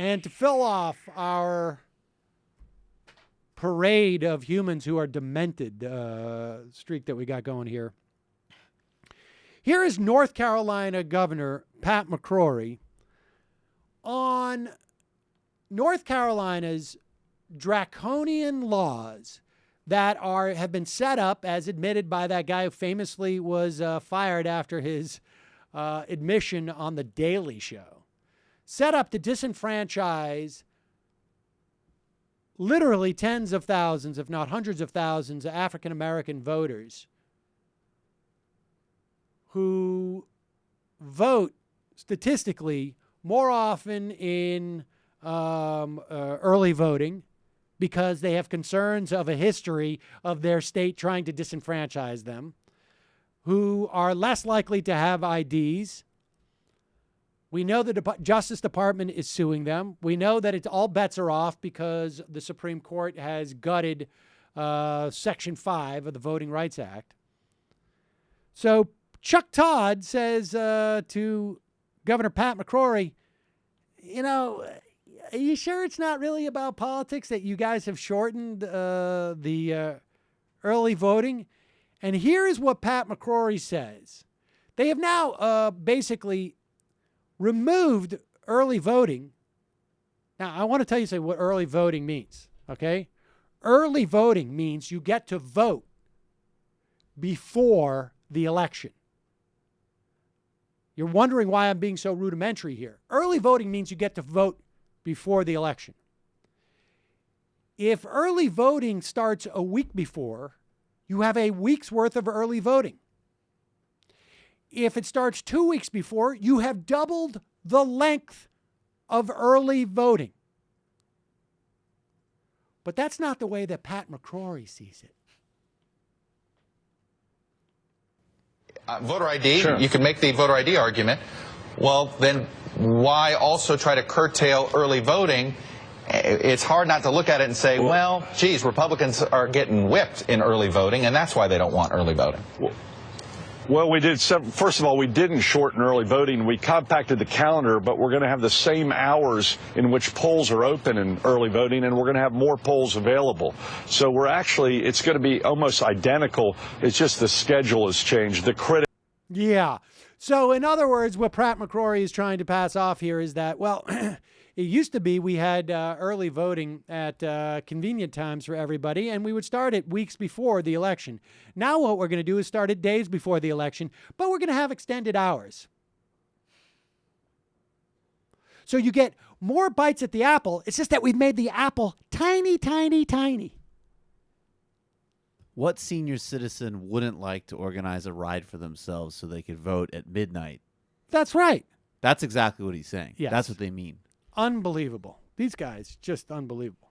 And to fill off our parade of humans who are demented streak that we got going here, here is North Carolina Governor Pat McCrory on North Carolina's draconian laws that have been set up, as admitted by that guy who famously was fired after his admission on The Daily Show, set up to disenfranchise literally tens of thousands, if not hundreds of thousands, of African-American voters who vote statistically more often in early voting because they have concerns of a history of their state trying to disenfranchise them, who are less likely to have IDs. We know the Justice Department is suing them. We know that all bets are off because the Supreme Court has gutted Section 5 of the Voting Rights Act. So Chuck Todd says to Governor Pat McCrory, are you sure it's not really about politics that you guys have shortened the early voting? And here's what Pat McCrory says. They have now basically removed early voting. Now, I want to tell you what early voting means, okay? Early voting means you get to vote before the election. You're wondering why I'm being so rudimentary here. Early voting means you get to vote before the election. If early voting starts a week before, you have a week's worth of early voting. If it starts 2 weeks before, you have doubled the length of early voting. But that's not the way that Pat McCrory sees it. Voter ID, sure. You can make the voter ID argument. Well, then why also try to curtail early voting? It's hard not to look at it and say, well, geez, Republicans are getting whipped in early voting, and that's why they don't want early voting. Well, we did. First of all, we didn't shorten early voting. We compacted the calendar, but we're going to have the same hours in which polls are open in early voting, and we're going to have more polls available. So it's going to be almost identical. It's just the schedule has changed. Yeah. So in other words, what Pat McCrory is trying to pass off here is that, well, it used to be we had early voting at convenient times for everybody, and we would start it weeks before the election. Now what we're going to do is start it days before the election, but we're going to have extended hours. So you get more bites at the apple. It's just that we've made the apple tiny, tiny, tiny. What senior citizen wouldn't like to organize a ride for themselves so they could vote at midnight? That's right. That's exactly what he's saying. Yes. That's what they mean. Unbelievable. These guys, just unbelievable.